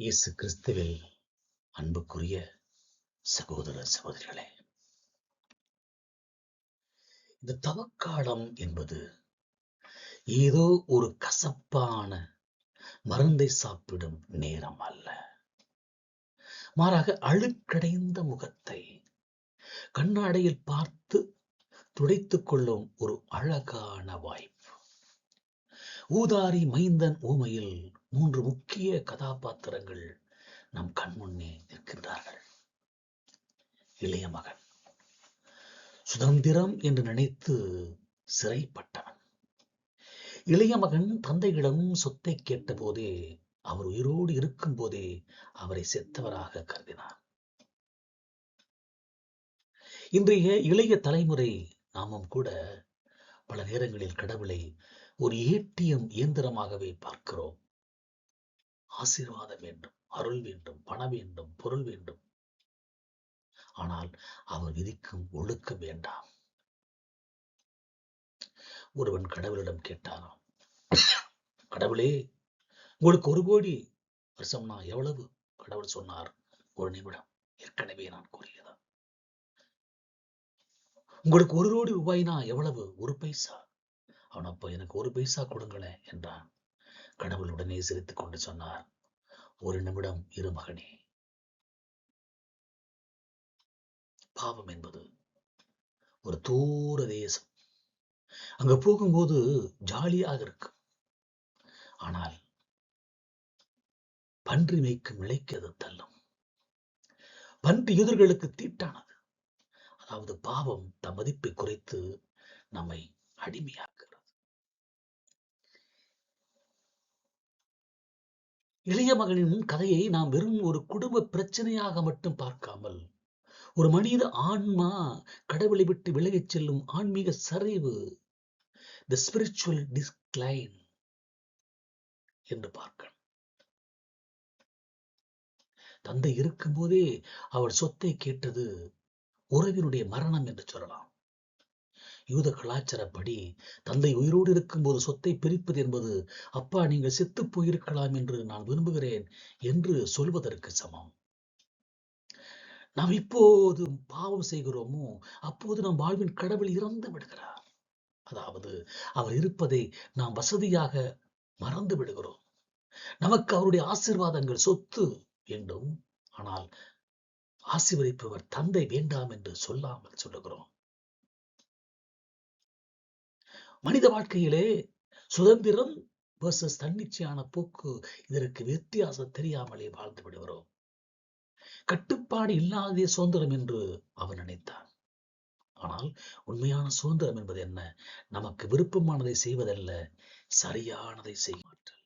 இயேசு கிறிஸ்துவில் அன்புக்குரிய சகோதர சகோதரிகளே, இந்த தவக்காலம் என்பது ஏதோ ஒரு கசப்பான மருந்தை சாப்பிடும் நேரம் அல்ல. மாறாக அழுக்கடைந்த முகத்தை கண்ணாடியில் பார்த்து துடைத்துக் கொள்ளும் ஒரு அழகான வாய்ப்பு. ஊதாரி மைந்தன் ஊமையில் 3 முக்கிய கதாபாத்திரங்கள் நம் கண்முன்னே நிற்கின்றார்கள். இளைய மகன், சுதந்திரம் என்று நினைத்து சிறைப்பட்டவன். இளைய மகன் தந்தையிடம் சொத்தை கேட்டபோதே, அவர் உயிரோடு இருக்கும் போதே அவரை செத்தவராக கருதினார். இன்றைய இளைய தலைமுறை நாமும் கூட பல நேரங்களில் கடவுளை ஒரு ஏடிஎம் இயந்திரமாகவே பார்க்கிறோம். ஆசீர்வாதம் வேண்டும், அருள் வேண்டும், பணம் வேண்டும், பொருள் வேண்டும். ஆனால் அவர் விதிக்கும் ஒழுக்கம் வேண்டாம். ஒருவன் கடவுளிடம் கேட்டாராம், கடவுளே, உங்களுக்கு 1 கோடி வருஷம்னா எவ்வளவு? கடவுள் சொன்னார், 1 நிமிடம். ஏற்கனவே நான் கூறியதான். உங்களுக்கு 1 கோடி ரூபாய்னா எவ்வளவு? 1 பைசா. அவன் அப்ப எனக்கு 1 பைசா கொடுங்களேன் என்றான். கடவுள் உடனே சிரித்துக் கொண்டு சொன்னார், 1 நிமிடம் இரு மகனே. பாவம் என்பது ஒரு தூர தேசம். அங்க போகும்போது ஜாலியாக இருக்கும். ஆனால் பன்றி மேய்க்கும் நிலைக்கு அது தள்ளும். பன்றி யூதர்களுக்கு தீட்டானது. அதாவது பாவம் தம் மதிப்பை குறைத்து நம்மை அடிமையாக்குகிறது. இளைய மகனின் கதையை நாம் வெறும் ஒரு குடும்ப பிரச்சனையாக மட்டும் பார்க்காமல், ஒரு மனித ஆன்மா கடவுளை விட்டு விலகிச் செல்லும் ஆன்மீக சரிவு, தி ஸ்பிரிச்சுவல் டிஸ்க்ளைன் என்று பார்க்கணும். தந்தை இருக்கும் போதே அவர் சொத்தை கேட்டது உறவினுடைய மரணம் என்று சொல்லலாம். யூத கலாச்சாரப்படி தந்தை உயிரோடு இருக்கும் போது சொத்தை பிரிப்பது என்பது, அப்பா நீங்கள் செத்து போயிருக்கலாம் என்று நான் விரும்புகிறேன் என்று சொல்வதற்கு சமம். நாம் இப்போது பாவம் செய்கிறோமோ அப்போது நம் வாழ்வின் கடவுள் இறந்து விடுகிறார். அதாவது அவர் இருப்பதை நாம் வசதியாக மறந்து விடுகிறோம். நமக்கு அவருடைய ஆசீர்வாதங்கள், சொத்து வேண்டும். ஆனால் ஆசீர்வதிப்பவர் தந்தை வேண்டாம் என்று சொல்லாமல் சொல்லுகிறோம். மனித வாழ்க்கையிலே சுதந்திரம் வெர்சஸ் தன்னிச்சையான போக்கு, இதற்கு வித்தியாசம் தெரியாமலே வாழ்ந்து விடுகிறோம். கட்டுப்பாடு இல்லாத சுதந்திரம் என்று அவன் நினைத்தான். ஆனால் உண்மையான சுதந்திரம் என்பது என்ன? நமக்கு விருப்பமானதை செய்வதல்ல, சரியானதை செய்வாற்றல்.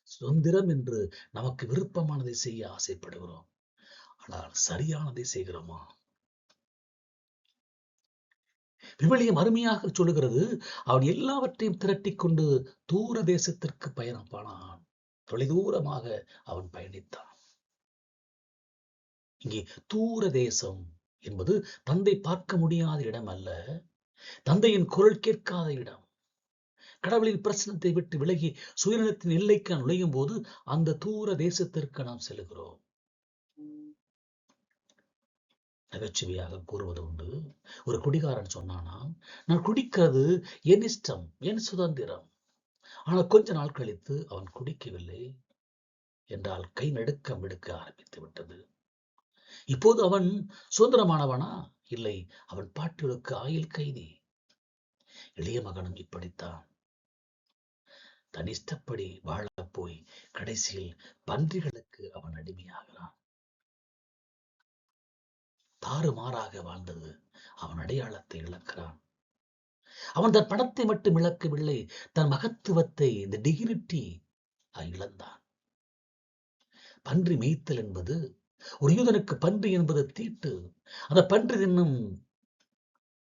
சுதந்திரம் என்று நமக்கு விருப்பமானதை செய்ய ஆசைப்படுகிறோம். ஆனால் சரியானதை செய்கிறோமா? விவிலியம் அருமையாக சொல்லுகிறது, அவன் எல்லாவற்றையும் திரட்டிக் கொண்டு தூர தேசத்திற்கு பயணம் போனான். தொலைதூரமாக அவன் பயணித்தான். இங்கே தூர தேசம் என்பது தந்தை பார்க்க முடியாத இடம் அல்ல, தந்தையின் குரல் கேட்காத இடம். கடவுளின் பிரச்சனத்தை விட்டு விலகி சுயநலத்தின் எல்லைக்கு நுழையும் போது அந்த தூர தேசத்திற்கு நாம் செல்கிறோம். நகைச்சுவையாக கூறுவது உண்டு. ஒரு குடிகாரன் சொன்னானா, நான் குடிக்கிறது என் இஷ்டம், என் சுதந்திரம். ஆனால் கொஞ்ச நாள் கழித்து அவன் குடிக்கவில்லை என்றால் கை நடுக்கம் எடுக்க ஆரம்பித்து விட்டது. இப்போது அவன் சுதந்திரமானவனா? இல்லை, அவன் பாட்டிலுக்கு ஆயுள் கைதி. இளைய மகனும் இப்படித்தான். தன் இஷ்டப்படி வாழ போய் கடைசியில் பன்றிகளுக்கு அவன் அடிமையாகிறான். தாறுமாறாக வாழ்ந்தது அவன் அடையாளத்தை இழக்கிறான். அவன் தன் பணத்தை மட்டும் இழக்கவில்லை, தன் மகத்துவத்தை, இந்த டிகினிட்டி இழந்தான். பன்றி மேய்த்தல் என்பது, ஒரு யூதனுக்கு பன்றி என்பது தீட்டு. அந்த பன்றி தின்னும்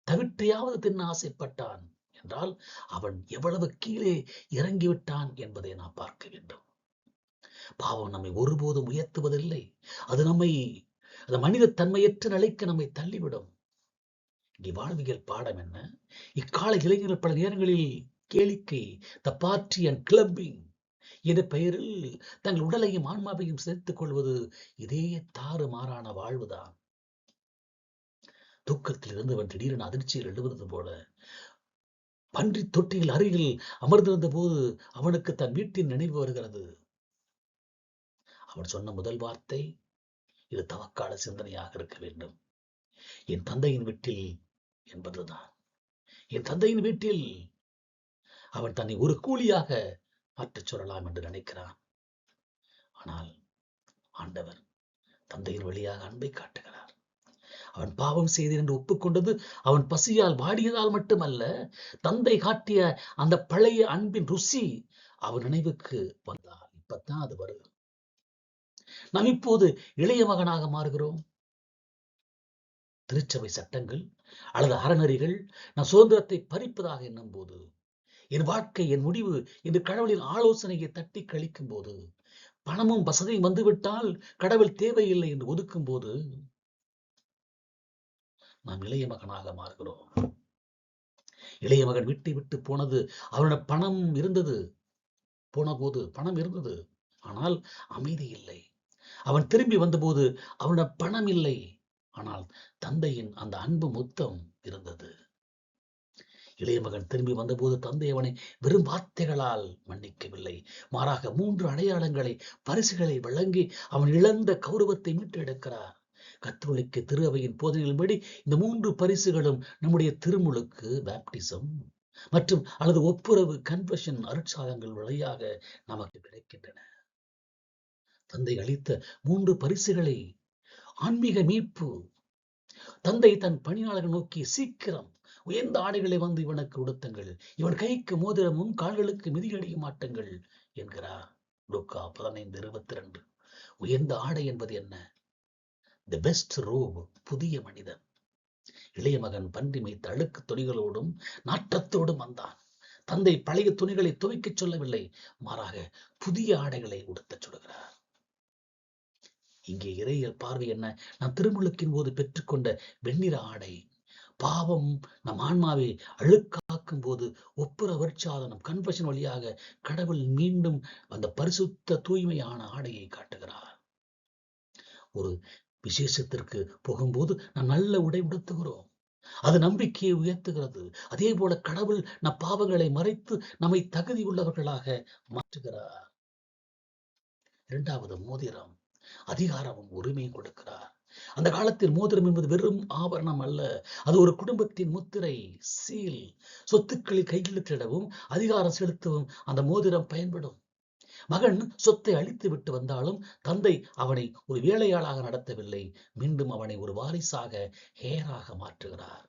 தவிட்டையாவது தின்ன ஆசைப்பட்டான் என்றால் அவன் எவ்வளவு கீழே இறங்கிவிட்டான் என்பதை நாம் பார்க்க வேண்டும். பாவம் நம்மை ஒருபோதும் உயர்த்துவதில்லை. அது நம்மை, அந்த மனித தன்மையற்ற நிலைக்கு நம்மை தள்ளிவிடும். இங்கே வாழ்வியல் பாடம் என்ன? இக்கால இளைஞர்கள் பல நேரங்களில் கேளிக்கை, த பார்ட்டி அண்ட் கிளப்பிங், என்ற பெயரில் தங்கள் உடலையும் ஆன்மாவையும் சேர்த்துக் கொள்வது இதே தாறுமாறான வாழ்வுதான். தூக்கத்தில் இருந்தவன் திடீரென அதிர்ச்சியில் எழுவது போல பன்றி தொட்டியில் அருகில் அமர்ந்திருந்த போது அவனுக்கு தன் வீட்டின் நினைவு வருகிறது. அவன் சொன்ன முதல் வார்த்தை, இது தவக்கால சிந்தனையாக இருக்க வேண்டும். என் தந்தையின் வீட்டில் என்பதுதான். என் தந்தையின் வீட்டில். அவன் தன்னை ஒரு கூலியாக மாற்றச் சொல்லலாம் என்று நினைக்கிறான். ஆனால் ஆண்டவர் தந்தையின் வழியாக அன்பை காட்டுகிறார். அவன் பாவம் செய்தேன் என்று ஒப்புக்கொண்டது அவன் பசியால் வாடியதால் மட்டுமல்ல, தந்தை காட்டிய அந்த பழைய அன்பின் ருசி அவன் நினைவுக்கு வந்தால் இப்பத்தான் அது வருது. நாம் இப்போது இளைய மகனாக மாறுகிறோம். திருச்சபை சட்டங்கள் அல்லது அறநெறிகள் நம் சுதந்திரத்தை பறிப்பதாக எண்ணும் போது, என் வாழ்க்கை என் முடிவு என்று கடவுளின் ஆலோசனையை தட்டி கழிக்கும் போது, பணமும் வசதியும் வந்துவிட்டால் கடவுள் தேவையில்லை என்று ஒதுக்கும் போது நாம் இளைய மகனாக மாறுகிறோம். இளைய மகன் வீட்டை விட்டு போனது, அவனோட பணம் இருந்தது, போன போது பணம் இருந்தது, ஆனால் அமைதி இல்லை. அவன் திரும்பி வந்தபோது அவனோட பணம் இல்லை, ஆனால் தந்தையின் அந்த அன்பு மொத்தம் இருந்தது. இளைய மகன் திரும்பி வந்தபோது தந்தை அவனை வெறும் வார்த்தைகளால் மன்னிக்கவில்லை, மாறாக 3 அடையாளங்களை, பரிசுகளை வழங்கி அவன் இழந்த கௌரவத்தை மீட்டெடுக்கிறார். கத்தோலிக்க திரு அவையின் போதனைகளின்படி இந்த 3 பரிசுகளும் நம்முடைய திருமுழுக்கு, பேப்டிசம் மற்றும் அல்லது ஒப்புரவு, கன்ஃபெஷன், அருட்சாதங்கள் வழியாக நமக்கு கிடைக்கின்றன. தந்தை அளித்த 3 பரிசுகளை ஆன்மீக மீட்பு. தந்தை தன் பணியாளர்கள் நோக்கி, சீக்கிரம் உயர்ந்த ஆடைகளை வந்து இவனுக்கு உடுத்துங்கள், இவன் கைக்கு மோதிரமும் கால்களுக்கு மிதியடியும் மாட்டுங்கள் என்கிறார். லூக்கா 15:22. உயர்ந்த ஆடை என்பது என்ன? தி பெஸ்ட் ரோப், புதிய மனிதன். இளைய மகன் பன்றி மேய்த்த அழுக்கு துணிகளோடும் நாற்றத்தோடும் வந்தான். தந்தை பழைய துணிகளை துவைக்கச் சொல்லவில்லை, மாறாக புதிய ஆடைகளை உடுத்தச் சொல்கிறார். இங்கே இறையியல் பார்வை என்ன? நாம் திருமுழுக்கின் போது பெற்றுக்கொண்ட வெண்ணிற ஆடை. பாவம் நம் ஆன்மாவை அழுக்காக்கும் போது ஒப்புர வர்ச்சாதனம், கன்ஃபெஷன் வழியாக கடவுள் மீண்டும் அந்த பரிசுத்த தூய்மையான ஆடையை காட்டுகிறார். ஒரு விசேஷத்திற்கு போகும்போது நாம் நல்ல உடை உடுத்துகிறோம், அது நம்பிக்கையை உயர்த்துகிறது. அதே போல கடவுள் நம் பாவங்களை மறைத்து நம்மை தகுதி உள்ளவர்களாக மாற்றுகிறார். 2வது மோதிரம், அதிகாரமும் உரிமையும் கொடுக்கிறார். அந்த காலத்தில் மோதிரம் என்பது வெறும் ஆபரணம் அல்ல, அது ஒரு குடும்பத்தின் முத்திரை, சீல். சொத்துக்களில் கையெழுத்திடவும் அதிகாரம் செலுத்தவும் அந்த மோதிரம் பயன்படும். மகன் சொத்தை அழித்து விட்டு வந்தாலும் தந்தை அவனை ஒரு வேலையாளாக நடத்தவில்லை, மீண்டும் அவனை ஒரு வாரிசாக, ஹேராக மாற்றுகிறார்.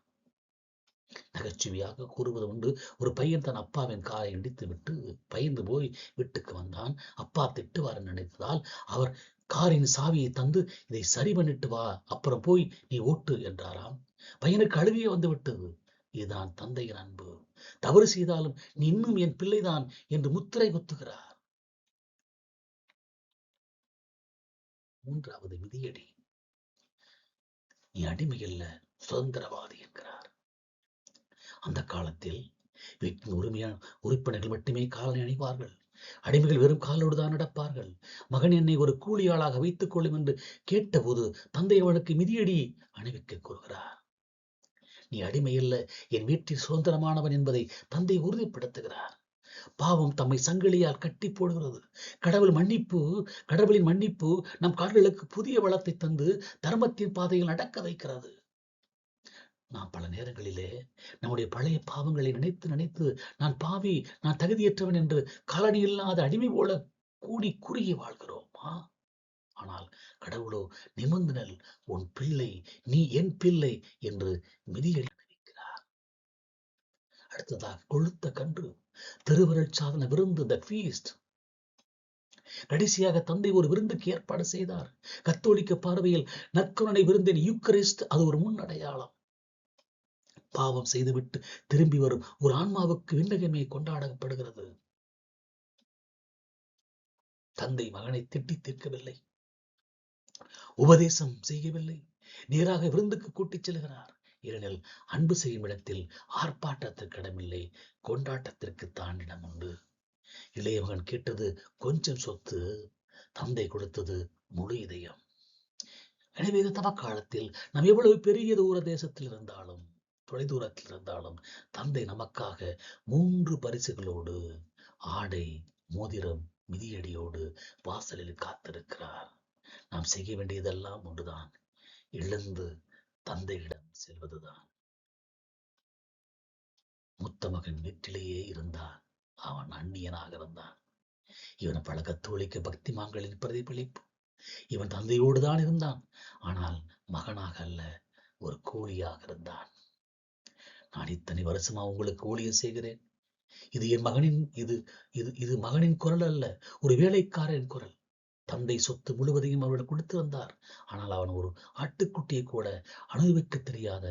நகைச்சுவையாக கூறுவது உண்டு, ஒரு பையன் தன் அப்பாவின் காரை இடித்து விட்டு பயந்து போய் வீட்டுக்கு வந்தான். அப்பா திட்டுவார் நினைத்ததால் அவர் காரின் சாவியை தந்து, இதை சரி பண்ணிட்டு வா, அப்புறம் போய் நீ ஓட்டு என்றாராம். பையனுக்கு அழுகையே வந்து விட்டது. இதுதான் தந்தையின் அன்பு. தவறு செய்தாலும் நீ இன்னும் என் பிள்ளைதான் என்று முத்திரை குத்துகிறார். 3வது மிதியடி, நீ அடிமை அல்ல, சுதந்திரவாதி என்கிறார். அந்த காலத்தில் வீட்டின் உறுப்பினர்கள் மட்டுமே காலணி அணிவார்கள். அடிமைகள் வெறும் காலோடு தான் நடப்பார்கள். மகன் என்னை ஒரு கூலியாளாக வைத்துக் கொள்ளும் என்று கேட்டபோது தந்தை அவனுக்கு மிதியடி அணிவிக்க கூறுகிறார். நீ அடிமை அல்ல, என் வீட்டில் சுதந்திரமானவன் என்பதை தந்தை உறுதிப்படுத்துகிறார். பாவம் தம்மை சங்கிலியால் கட்டி போடுகிறது. கடவுளின் மன்னிப்பு நம் கால்களுக்கு புதிய வளத்தை தந்து தர்மத்தின் பாதையில் நடக்க வைக்கிறது. நாம் பல நேரங்களிலே நம்முடைய பழைய பாவங்களை நினைத்து நினைத்து நான் பாவி, நான் தகுதியற்றவன் என்று காலணி இல்லாத அடிமை போல கூடி குறுகி வாழ்கிறோமா? ஆனால் கடவுளோ நிமிர்ந்தனல், உன் பிள்ளை, நீ என் பிள்ளை என்று மிதியடி அணிவிக்கிறார். அடுத்ததாக கொழுத்த கன்று, திருவருட் சாதன விருந்து, த ஃபீஸ்ட். கடைசியாக தந்தை ஒரு விருந்துக்கு ஏற்பாடு செய்தார். கத்தோலிக்க பார்வையில் நற்கருணை விருந்தின் யூக்கரிஸ்ட் அது ஒரு முன் அடையாளம். பாவம் செய்துவிட்டு திரும்பி வரும் ஒரு ஆன்மாவுக்கு விண்ணகமே கொண்டாடப்படுகிறது. தந்தை மகனை திட்டி தீர்க்கவில்லை, உபதேசம் செய்யவில்லை, நேராக விருந்துக்கு கூட்டிச் செல்கிறார். ஏனெனில் அன்பு செய்யும் இடத்தில் ஆர்ப்பாட்டத்திற்கு இடமில்லை, கொண்டாட்டத்திற்கு தான் இடம் உண்டு. இளைய மகன் கேட்டது கொஞ்சம் சொத்து, தந்தை கொடுத்தது முழு இதயம். எனவே இந்த தவக்காலத்தில் நாம் எவ்வளவு பெரிய தூர தேசத்தில் இருந்தாலும், தொலைதூரத்தில் இருந்தாலும், தந்தை நமக்காக 3 பரிசுகளோடு, ஆடை, மோதிரம், மிதியடியோடு வாசலில் காத்திருக்கிறார். நாம் செய்ய வேண்டியதெல்லாம் ஒன்றுதான், எழுந்து தந்தையிடம் செல்வதுதான். மூத்த மகன் வீட்டிலேயே இருந்தான். அவன் அந்நியனாக இருந்தான். இவன் பழக்கத்தோழிக்கு பக்திமான்களின் பிரதிபலிப்பு. இவன் தந்தையோடு தான் இருந்தான். ஆனால் மகனாக அல்ல, ஒரு கூலியாக இருந்தான். நான் இத்தனை வருஷமா உங்களுக்கு ஊழியம் செய்கிறேன். இது என் மகனின் இது இது இது மகனின் குரல் அல்ல, ஒரு வேலைக்காரன் குரல். தந்தை சொத்து முழுவதையும் அவர்கள் கொடுத்து வந்தார். ஆனால் அவன் ஒரு ஆட்டுக்குட்டியை கூட அனுபவிக்க தெரியாத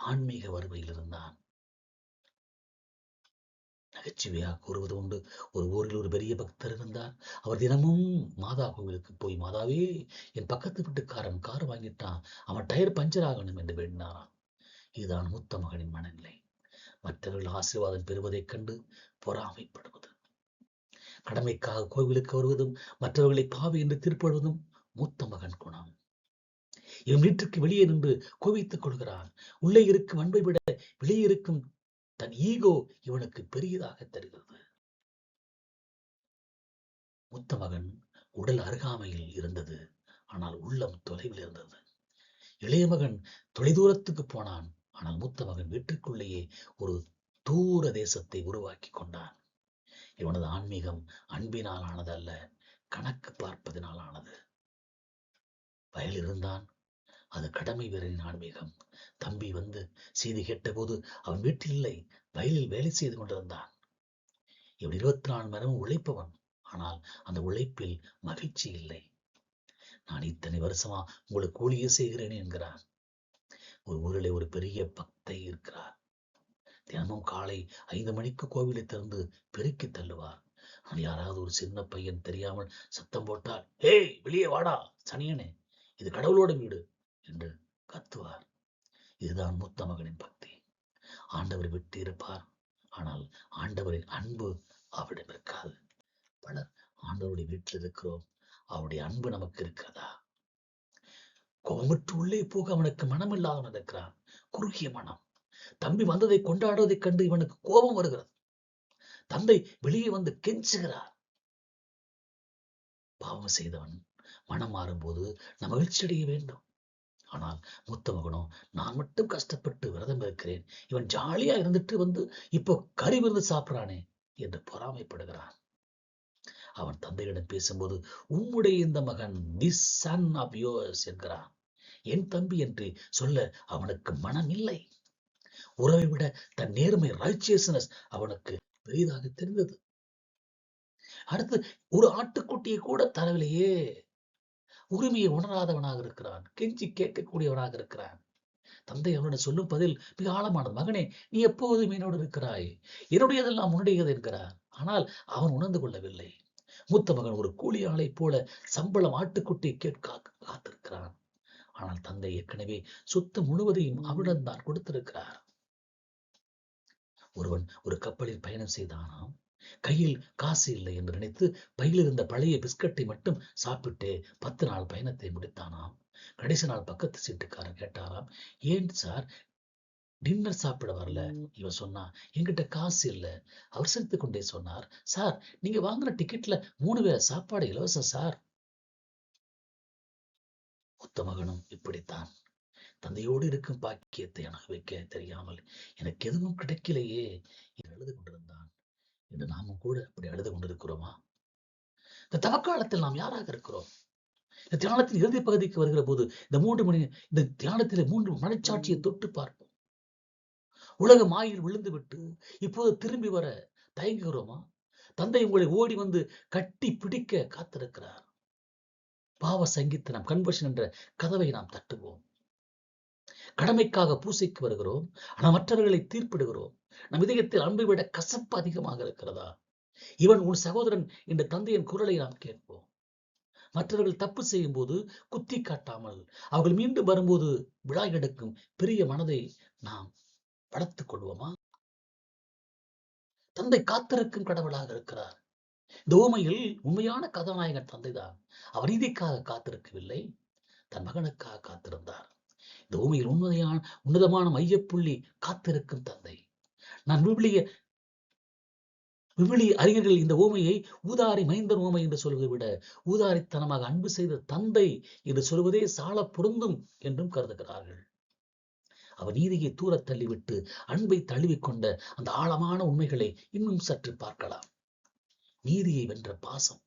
ஆன்மீக வறுமையில் இருந்தான். நகைச்சுவையாக கூறுவது உண்டு. ஒரு ஊரில் ஒரு பெரிய பக்தர் இருந்தார். அவர் தினமும் மாதா கோவிலுக்கு போய், மாதாவே, என் பக்கத்து வீட்டுக்காரன் கார் வாங்கிட்டான், அவன் டயர் பஞ்சர் ஆகணும் என்று வேண்டினாராம். இதுதான் மூத்த மகனின் மனநிலை. மற்றவர்கள் ஆசீர்வாதம் பெறுவதைக் கண்டு பொறாமைப்படுவது, கடமைக்காக கோவிலுக்கு வருவதும் மற்றவர்களை பாவி என்று தீர்ப்படுவதும் மூத்த மகன் குணம். இவன் வீட்டுக்கு வெளியே நின்று கோவித்துக் கொள்கிறான். உள்ளே இருக்கும் அன்பை விட வெளியே இருக்கும் தன் ஈகோ இவனுக்கு பெரியதாக தெரிகிறது. மூத்த மகன் உடல் அருகாமையில் இருந்தது, ஆனால் உள்ளம் தொலைவில் இருந்தது. இளைய மகன் தொலைதூரத்துக்கு போனான், ஆனால் மூத்த மகன் வீட்டுக்குள்ளேயே ஒரு தூர தேசத்தை உருவாக்கி கொண்டான். இவனது ஆன்மீகம் அன்பினால் ஆனது அல்ல, கணக்கு பார்ப்பதனால் ஆனது. வயல் இருந்தான், அது கடமை வீரரின் ஆன்மீகம். தம்பி வந்து செய்தி கேட்ட போது அவன் வீட்டில் இல்லை, வயலில் வேலை செய்து கொண்டிருந்தான். இவன் 24 மணி நேரம் உழைப்பவன், ஆனால் அந்த உழைப்பில் மகிழ்ச்சி இல்லை. நான் இத்தனை வருஷமா உங்களுக்கு கூலியே செய்கிறேன் என்கிறான். ஒரு ஊரிலே ஒரு பெரிய பக்தை இருக்கிறார். தினமும் காலை 5 மணிக்கு கோவிலை திறந்து பெருக்கி தள்ளுவார். ஆனால் யாராவது ஒரு சின்ன பையன் தெரியாமல் சத்தம் போட்டால், ஏய் வெளியே வாடா சனியனே, இது கடவுளோட வீடு என்று கத்துவார். இதுதான் மூத்த மகனின் பக்தி. ஆண்டவர் விட்டு இருப்பார், ஆனால் ஆண்டவரின் அன்பு அவரிடம் இருக்காது. பலர் ஆண்டவருடைய வீட்டில் இருக்கிறோம், அவருடைய அன்பு நமக்கு இருக்கிறதா? கோபமற்று உள்ளே போக அவனுக்கு மனம் இல்லாதவன் இருக்கிறான், குறுகிய மனம். தம்பி வந்ததை கொண்டாடுவதைக் கண்டு இவனுக்கு கோபம் வருகிறது. தந்தை வெளியே வந்து கெஞ்சுகிறார். பாவம் செய்தவன் மனம் மாறும்போது நம்ம மகிழ்ச்சி அடைய வேண்டும். ஆனால் மூத்த மகனோ, நான் மட்டும் கஷ்டப்பட்டு விரதம் இருக்கிறேன், இவன் ஜாலியா இருந்துட்டு வந்து இப்போ கறி விருந்து சாப்பிடுறானே என்று பொறாமைப்படுகிறான். அவன் தந்தையிடம் பேசும்போது, உம்முடைய இந்த மகன், திஸ் சன் ஆஃப் யோர்ஸ் என்கிறான். என் தம்பி என்று சொல்ல அவனுக்கு மனம் இல்லை. உறவை விட தன் நேர்மை, ரைச்சியஸ்னஸ் அவனுக்கு பெரிதாக தெரிந்தது. அடுத்து ஒரு ஆட்டுக்குட்டியை கூட தரவிலேயே. உரிமையை உணராதவனாக இருக்கிறான், கெஞ்சி கேட்கக்கூடியவனாக இருக்கிறான். தந்தை அவனுடன் சொல்லும் பதில் மிக ஆழமானது. மகனே, நீ எப்போதும் என்னோடு இருக்கிறாய், என்னுடையதெல்லாம் உன்னுடையது என்கிறார். ஆனால் அவன் உணர்ந்து கொள்ளவில்லை. மூத்த மகன் ஒரு கூலி ஆளை போல சம்பளம் ஆட்டுக்குட்டியை கேட்க காத்திருக்கிறான். ஆனால் தந்தை ஏற்கனவே சொத்து முழுவதையும் அவனிடம் தான் கொடுத்திருக்கிறார். ஒருவன் ஒரு கப்பலில் பயணம் செய்தானாம். கையில் காசு இல்லை என்று நினைத்து பையில் இருந்த பழைய பிஸ்கட்டை மட்டும் சாப்பிட்டு 10 நாள் பயணத்தை முடித்தானாம். கடைசி நாள் பக்கத்து சீட்டுக்காரன் கேட்டாராம், ஏன் சார் டின்னர் சாப்பிட வரல? இவன் சொன்னா, என்கிட்ட காசு இல்ல. அவர் சிரித்துக் கொண்டே சொன்னார், சார் நீங்க வாங்கின டிக்கெட்ல 3 வேளை சாப்பாடு இலவசம் சார். மூத்த மகனும் இப்படித்தான். தந்தையோடு இருக்கும் பாக்கியத்தை அனுபவிக்க தெரியாமல் எனக்கு எதுவும் கிடைக்கலையே என்று அழுது கொண்டிருந்தான். என்று நாமும் கூட அப்படி அழுது கொண்டிருக்கிறோமா? இந்த தவக்காலத்தில் நாம் யாராக இருக்கிறோம்? இந்த தியானத்தின் இறுதி பகுதிக்கு வருகிற போது இந்த தியானத்திலே 3 மனச்சாட்சியை தொட்டு பார்ப்போம். உலக மாயில் விழுந்து விட்டு இப்போது திரும்பி வர தயங்குகிறோமா? தந்தை உங்களை ஓடி வந்து கட்டி பிடிக்க காத்திருக்கிறார். பாவ சங்கீதனம் கன்வர்ஷன் என்ற கதவை நாம் தட்டுவோம். கடமைக்காக பூசைக்கு வருகிறோம், ஆனால் மற்றவர்களை தீர்ப்பிடுகிறோம். நம் இதயத்தில் அன்பை விட கசப்பு அதிகமாக இருக்கிறதா? இவன் உன் சகோதரன் என்ற தந்தையின் குரலை நாம் கேட்போம். மற்றவர்கள் தப்பு செய்யும் போது குத்தி காட்டாமல் அவர்கள் மீண்டும் வரும்போது விழா எடுக்கும் பெரிய மனதை நாம் வளர்த்துக் கொள்வோமா? தந்தை காத்திருக்கும் கடவுளாக இருக்கிறார். இந்த ஊமையில் உண்மையான கதாநாயகன் தந்தைதான். அவர் நீதிக்காக காத்திருக்கவில்லை, தன் மகனுக்காக காத்திருந்தார். இந்த ஊமையில் உன்னதமான மையப்புள்ளி காத்திருக்கும் தந்தை. நான் விவிலிய அறிஞர்கள் இந்த ஊமையை ஊதாரி மைந்தன் ஊமை என்று சொல்வதை விட ஊதாரித்தனமாக அன்பு செய்த தந்தை என்று சொல்வதே சால பொருந்தும் என்றும் கருதுகிறார்கள். அவர் நீதியை தூர தள்ளிவிட்டு அன்பை தழுவிக்கொண்ட அந்த ஆழமான உண்மைகளை இன்னும் சற்று பார்க்கலாம். நீதியை வென்ற பாசம்.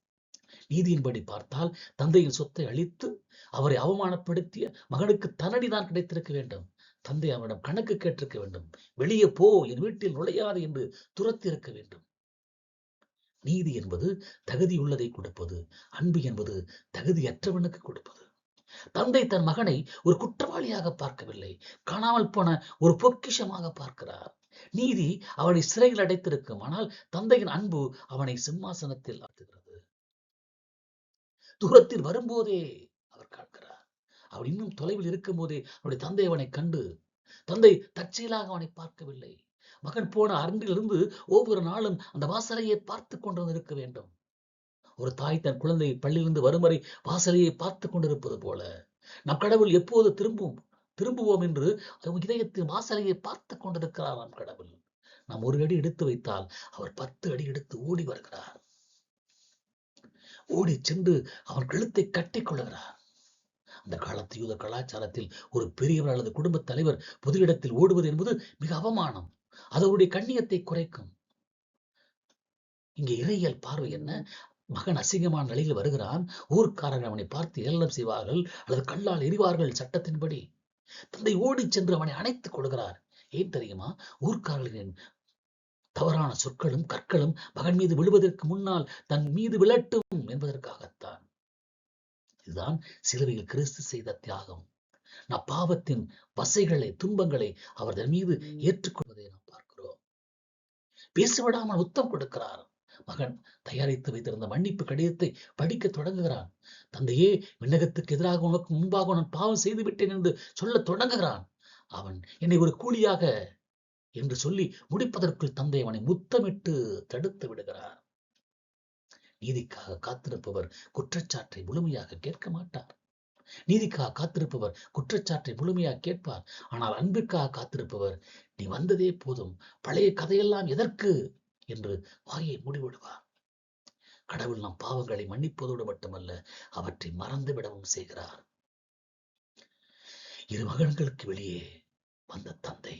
நீதியின்படி பார்த்தால் தந்தையின் சொத்தை அழித்து அவரை அவமானப்படுத்திய மகனுக்கு தண்டனைதான் கிடைத்திருக்க வேண்டும். தந்தை அவனிடம் கணக்கு கேட்டிருக்க வேண்டும். வெளியே போ, என் வீட்டில் நுழையாது என்று துரத்தி இருக்க வேண்டும். நீதி என்பது தகுதி உள்ளதை கொடுப்பது, அன்பு என்பது தகுதியற்றவனுக்கு கொடுப்பது. தந்தை தன் மகனை ஒரு குற்றவாளியாக பார்க்கவில்லை, காணாமல் போன ஒரு பொக்கிஷமாக பார்க்கிறார். நீதி அவனை சிறையில் அடைத்திருக்கும், ஆனால் தந்தையின் அன்பு அவனை சிம்மாசனத்தில் ஆற்றுகிறது. தூரத்தில் வரும்போதே அவர் காண்கிறார். அவன் இன்னும் தொலைவில் இருக்கும் போதே அவனுடைய தந்தை அவனை கண்டு, தந்தை தற்செயலாக அவனை பார்க்கவில்லை. மகன் போன அரங்கிலிருந்து ஒவ்வொரு நாளும் அந்த வாசலையை பார்த்து கொண்டு இருக்க வேண்டும். ஒரு தாய் தன் குழந்தை பள்ளியிலிருந்து வரும் வரை வாசலையை பார்த்து கொண்டிருப்பது போல நம் கடவுள் எப்போது திரும்புவோம் என்று இதயத்தின் வாசலையை பார்த்து கொண்டிருக்கிறார் நம் கடவுள். நாம் ஒரு அடி எடுத்து வைத்தால் அவர் 10 அடி எடுத்து ஓடி வருகிறார். ஓடி சென்று அவன் கழுத்தை கட்டிக் கொள்ளுகிறார். அந்த காலத்து யூத கலாச்சாரத்தில் ஒரு பெரியவர் அல்லது குடும்ப தலைவர் பொது இடத்தில் ஓடுவது என்பது மிக அவமானம். அது அவருடைய கண்ணியத்தை குறைக்கும். இங்கே இறையியல் பார்வை என்ன? மகன் அசிங்கமான நிலையில் வருகிறான். ஊர்க்காரர்கள் அவனை பார்த்து ஏளனம் செய்வார்கள் அல்லது கல்லால் எறிவார்கள் சட்டத்தின்படி. தந்தை ஓடி சென்று அவனை அணைத்துக் கொள்கிறார். ஏன் தெரியுமா? ஊர்க்காரர்களின் தவறான சொற்களும் கற்களும் மகன் மீது விழுவதற்கு முன்னால் தன் மீது விழட்டும் என்பதற்காகத்தான். இதுதான் சிலுவையில் கிறிஸ்து செய்த தியாகம். நாம் பாவத்தின் வசைகளை, துன்பங்களை அவர் தன் மீது ஏற்றுக்கொள்வதை நாம் பார்க்கிறோம். பேசவிடாமல் முத்தம் கொடுக்கிறார். மகன் தயாரித்து வைத்திருந்த மன்னிப்பு கடிதத்தை படிக்க தொடங்குகிறான். தந்தையே, விண்ணகத்துக்கு எதிராக உனக்கு முன்பாக நான் பாவம் செய்து விட்டேன் என்று சொல்ல தொடங்குகிறான். அவன் என்னை ஒரு கூலியாக என்று சொல்லி முடிப்பதற்குள் தந்தை அவனை முத்தமிட்டு தடுத்து விடுகிறார். நீதிக்காக காத்திருப்பவர் குற்றச்சாட்டை முழுமையாக கேட்க மாட்டார். நீதிக்காக காத்திருப்பவர் குற்றச்சாட்டை முழுமையாக கேட்பார். ஆனால் அன்பிற்காக காத்திருப்பவர், நீ வந்ததே போதும், பழைய கதையெல்லாம் எதற்கு என்று வாயை மூடிவிடுவார். கடவுள் நம் பாவங்களை மன்னிப்பதோடு மட்டுமல்ல, அவற்றை மறந்து விடவும் செய்கிறார். இரு மகன்களுக்கு வெளியே வந்த தந்தை,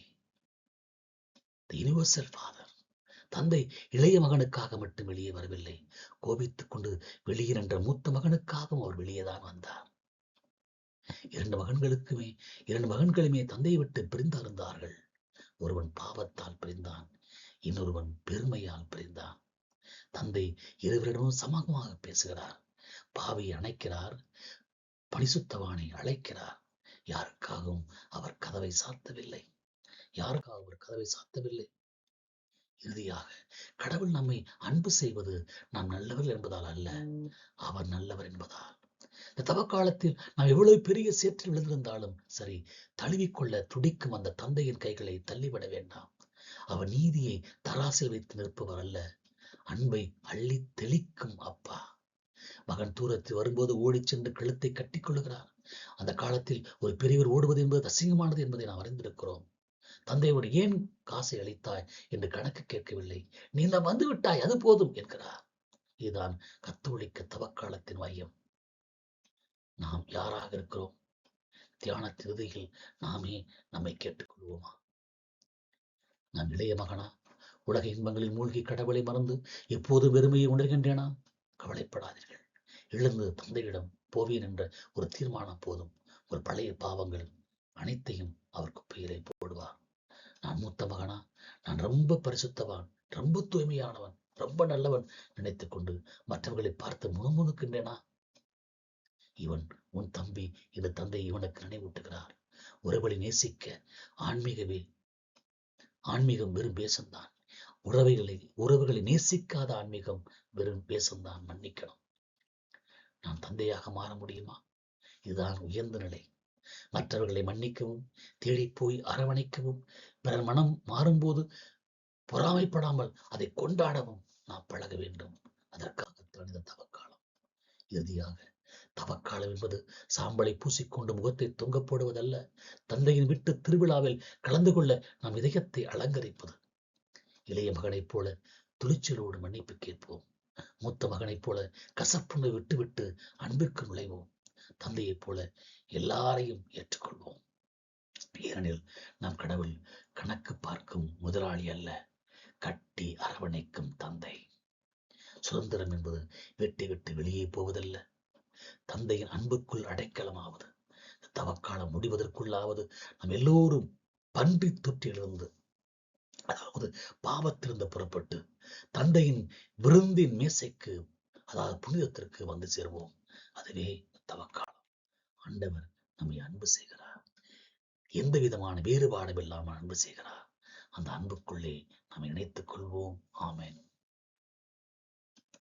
யூனிவர்சல் ஃபாதர். தந்தை இளைய மகனுக்காக மட்டும் வெளியே வரவில்லை, கோபித்துக் கொண்டு வெளியே நின்ற மூத்த மகனுக்காகவும் அவர் வெளியேதான் வந்தார். இரண்டு மகன்களுமே தந்தையை விட்டு பிரிந்திருந்தார்கள். ஒருவன் பாவத்தால் பிரிந்தான், இன்னொருவன் பெருமையால் பிரிந்தான். தந்தை இருவரிடமும் சமமாக பேசுகிறார். பாவியை அணைக்கிறார், பரிசுத்தவானை அழைக்கிறார். யாருக்காகவும் அவர் கதவை சாத்தவில்லை. இறுதியாக கடவுள் நம்மை அன்பு செய்வது நாம் நல்லவர் என்பதால் அல்ல, அவர் நல்லவர் என்பதால். இந்த தவக்காலத்தில் நாம் எவ்வளவு பெரிய சேற்றில் விழுந்திருந்தாலும் சரி, தழுவிக்கொள்ள துடிக்கும் அந்த தந்தையின் கைகளை தள்ளிவிட வேண்டாம். அவர் நீதியை தராசில் வைத்து நிற்பவர் அல்ல, அன்பை அள்ளி தெளிக்கும் அப்பா. மகன் தூரத்தில் வரும்போது ஓடிச் சென்று கழுத்தை கட்டிக் கொள்ளுகிறார். அந்த காலத்தில் ஒரு பெரியவர் ஓடுவது என்பது அசிங்கமானது என்பதை நாம் அறிந்திருக்கிறோம். தந்தையோடு ஏன் காசை அளித்தாய் என்று கணக்கு கேட்கவில்லை. நீ தான் வந்து விட்டாய், அது போதும் என்கிறார். இதுதான் கத்தோலிக்க தவக்காலத்தின் மையம். நாம் யாராக இருக்கிறோம்? தியானத்தின் இறுதியில் நாமே நம்மை கேட்டுக்கொள்வோமா? நான் இளைய மகனா? உலக இன்பங்களில் மூழ்கி கடவுளை மறந்து எப்போது வெறுமையை உணர்கின்றேனா? கவலைப்படாதீர்கள். எழுந்து தந்தையிடம் போவேன் என்ற ஒரு தீர்மானம் போதும். ஒரு பழைய பாவங்கள் அனைத்தையும் அவர் குப்பையிலே போடுவார். நான் மூத்த மகனா? நான் ரொம்ப பரிசுத்தவான், ரொம்ப தூய்மையானவன், ரொம்ப நல்லவன் நினைத்துக் கொண்டு மற்றவர்களை பார்த்து முணுமுணுக்கின்றேனா? இவன் உன் தம்பி என்று தந்தை இவனுக்கு நினைவூட்டுகிறார். உறவுகளை நேசிக்க ஆன்மீகம் வெறும் பேசம்தான். உறவுகளை நேசிக்காத ஆன்மீகம் வெறும் பேசம்தான். மன்னிக்கணும். நான் தந்தையாக மாற முடியுமா? இதுதான் உயர்ந்த நிலை. மற்றவர்களை மன்னிக்கவும், தேடி போய் அரவணைக்கவும், பிறர் மனம் மாறும்போது பொறாமைப்படாமல் அதை கொண்டாடவும் நாம் பழக வேண்டும். அதற்காகத்தான் இந்த தவக்காலம். இறுதியாக தவக்காலம் என்பது சாம்பலை பூசிக்கொண்டு முகத்தை தொங்க போடுவதல்ல. தந்தையின் விட்டு திருவிழாவில் கலந்து கொள்ள நம் இதயத்தை அலங்கரிப்பது. இளைய மகனைப் போல துணிச்சலோடு மன்னிப்பு கேட்போம். மூத்த மகனைப் போல கசப்புணை விட்டுவிட்டு அன்பிற்கு நுழைவோம். தந்தையைப் போல எல்லாரையும் ஏற்றுக்கொள்வோம். ஏனெனில் நம் கடவுள் கணக்கு பார்க்கும் முதலாளி அல்ல, கட்டி அரவணைக்கும் தந்தை. சுதந்திரம் என்பது வெட்டி விட்டு வெளியே போவதல்ல, தந்தையின் அன்புக்குள் அடைக்கலமாவது. தவக்காலம் முடிவதற்குள்ளாவது நம் எல்லோரும் பன்றி தொற்றிலிருந்து, அதாவது பாவத்திலிருந்து புறப்பட்டு தந்தையின் விருந்தின் மேசைக்கு, அதாவது புனிதத்திற்கு வந்து சேர்வோம். அதுவே தவக்காலம். ஆண்டவர் நம்மை அன்பு செய்கிறார். எந்த விதமான வேறுபாடும் இல்லாமல் அன்பு செய்கிறார். அந்த அன்புக்குள்ளே நாம் இணைத்துக் கொள்வோம். ஆமென்.